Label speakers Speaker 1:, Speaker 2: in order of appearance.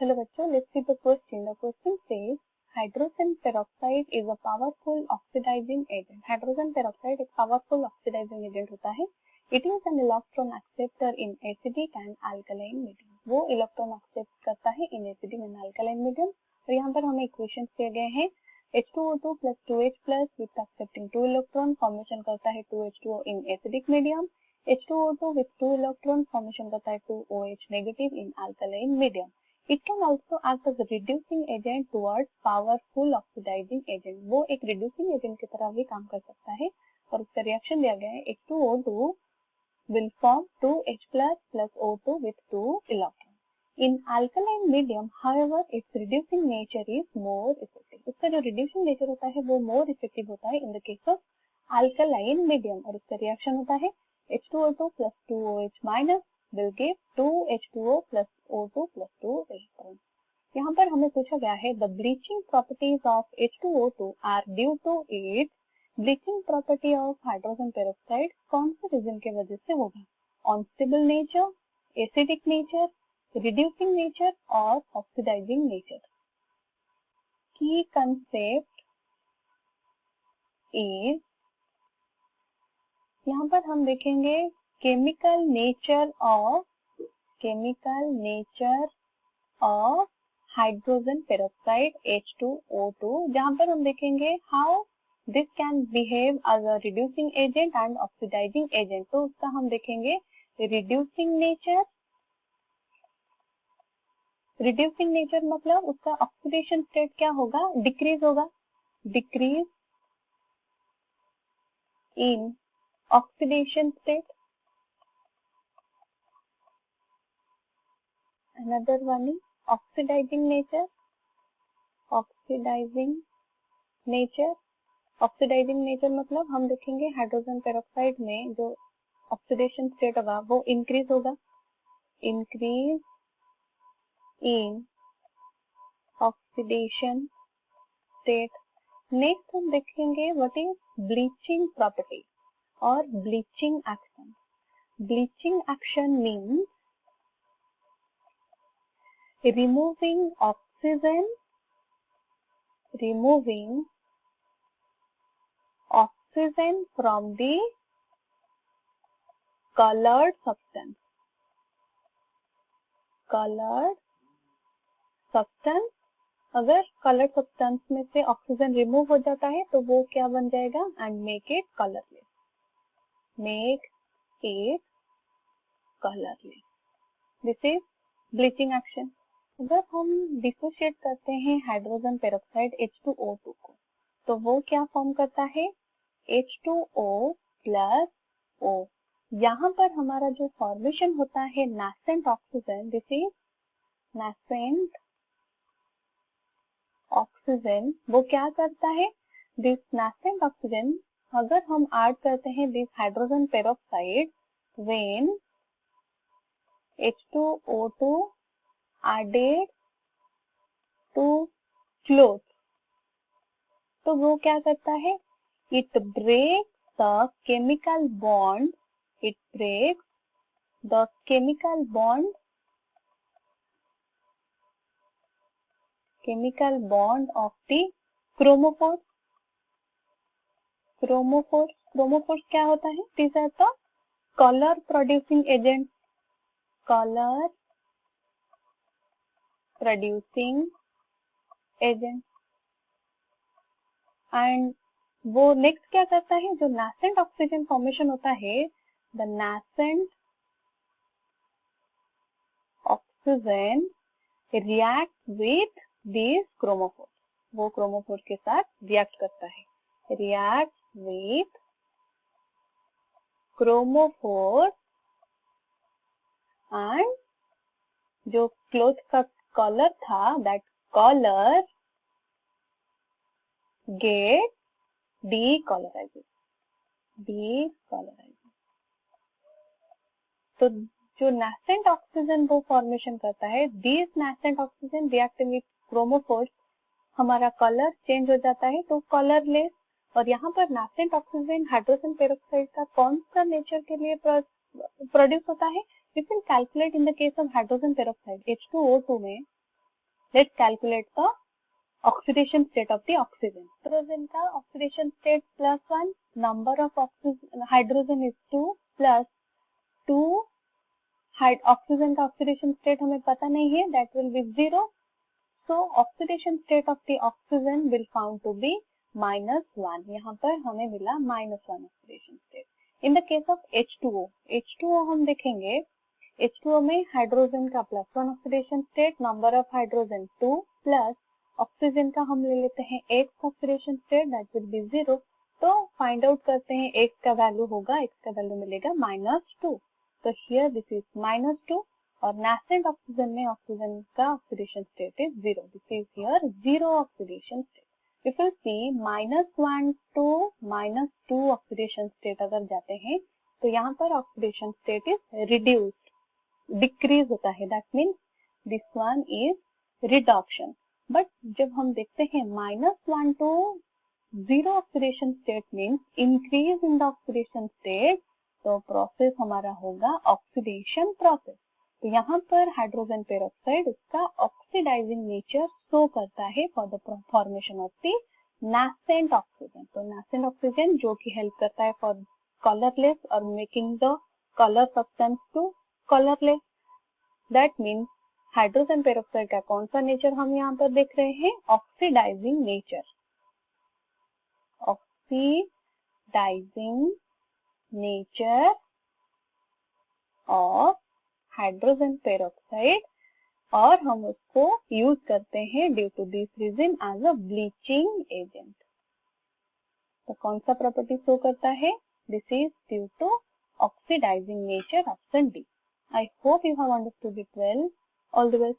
Speaker 1: Hello बच्चों, let's see the question. The question says hydrogen peroxide is a powerful oxidizing agent. Hydrogen peroxide एक powerful oxidizing agent होता है. It is an electron acceptor in acidic and alkaline medium. वो electron accept करता है in acidic and alkaline medium. और यहाँ पर हमें equations दिए गए हैं. H2O2 plus 2H plus with accepting 2 electron formation करता है 2H2O in acidic medium. H2O2 with 2 electron formation करता है 2OH negative in alkaline medium. It can also act as a reducing agent towards powerful oxidizing agent. वो एक reducing agent की तरह भी काम कर सकता है और उसका रिएक्शन दिया गया है H2O2 will form 2H plus O2 with 2 electrons. In alkaline medium, however, its reducing nature is more effective. उसका जो reducing nature होता है वो more effective होता है in the case of alkaline medium और उसका रिएक्शन होता है H2O2 plus 2OH minus will give 2H2O plus O2 plus 2 electrons. यहाँ पर हमें पूछा गया है the bleaching properties of H2O2 are due to its bleaching property of hydrogen peroxide कौन से रीजन के वजह से होगा? Unstable nature, acidic nature, reducing nature और oxidizing nature. Key concept is यहाँ पर हम देखेंगे chemical nature of hydrogen peroxide H2O2 जहाँ पर हम देखेंगे how this can behave as a reducing agent and oxidizing agent. तो उसका हम देखेंगे reducing nature मतलब उसका oxidation state क्या होगा? decrease होगा. decrease in oxidation state. Another one is oxidizing nature. Oxidizing nature मतलब हम देखेंगे हाइड्रोजन पेरोक्साइड में जो ऑक्सीडेशन स्टेट होगा वो इंक्रीज होगा. Increase in oxidation state. Next हम देखेंगे व्हाट इज ब्लीचिंग प्रॉपर्टी और bleaching action. Bleaching action means removing oxygen from the colored substance. अगर कलर्ड सब्सटेंस में से ऑक्सीजन रिमूव हो जाता है तो वो क्या बन जाएगा? And make it colourless. This is bleaching action. अगर हम डिसोशिएट करते हैं हाइड्रोजन पेरोक्साइड H2O2 को तो वो क्या फॉर्म करता है? H2O plus O. यहाँ पर हमारा जो फॉर्मेशन होता है nascent oxygen, this is nascent oxygen. वो क्या करता है? दिस nascent ऑक्सीजन अगर हम ऐड करते हैं this hydrogen peroxide when H2O2 added to cloth तो वो क्या करता है? It breaks the chemical bond of the chromophores. Chromophores क्या होता है? These are the color producing agents. And वो नेक्स्ट क्या करता है? जो nascent ऑक्सीजन फॉर्मेशन होता है the nascent oxygen reacts with these chromophores. वो क्रोमोफोर के साथ रिएक्ट करता है. reacts with chromophore एंड जो क्लोथ का कलर था दैट कलर गेट डीकलराइजेड. तो जो nascent ऑक्सीजन वो फॉर्मेशन करता है this nascent oxygen react with chromophores हमारा कलर चेंज हो जाता है तो कलरलेस. और यहाँ पर nascent ऑक्सीजन हाइड्रोजन पेरोक्साइड का कौन सा नेचर के लिए प्रोड्यूस होता है? We can calculate in the case of hydrogen peroxide H2O2 में Let's calculate the oxidation state of the oxygen. Hydrogen का oxidation state +1, number of hydrogen is 2 plus 2, oxygen का oxidation state हमें पता नहीं है, that will be 0. So oxidation state of the oxygen will found to be -1. यहाँ पर हमें मिला -1 oxidation state. In the case of H2O हम देखेंगे, H2O में हाइड्रोजन का +1 oxidation state, number of hydrogen 2 plus oxygen का हम ले लेते हैं X oxidation state, that will be 0. तो फाइंड आउट करते हैं X का वैल्यू होगा, X का वैल्यू मिलेगा -2. तो हियर दिस इज -2 और नेसेंट ऑक्सीजन में ऑक्सीजन का oxidation state is 0. This is here 0 oxidation state. If you see -1 to -2 oxidation state अगर जाते हैं तो यहाँ पर oxidation state is reduced, decrease होता है, that means this one is reduction. But जब हम देखते हैं -1 to 0 oxidation state means increase in the oxidation state, तो प्रोसेस हमारा होगा ऑक्सीडेशन प्रोसेस. तो यहाँ पर हाइड्रोजन पेरोक्साइड इसका ऑक्सीडाइजिंग नेचर शो करता है for the formation of the nascent oxygen. तो नासेंट ऑक्सीजन जो कि हेल्प करता है फॉर कलरलेस और making the colour substance to colourless. That means hydrogen peroxide का कौन सा नेचर हम यहाँ पर देख रहे हैं, oxidizing nature. Oxidizing nature of hydrogen peroxide, और हम उसको यूज करते हैं due to this reason as a bleaching agent. तो कौन सा प्रॉपर्टी शो करता है, this is due to oxidizing nature, option D. I hope you have understood it well. All the best.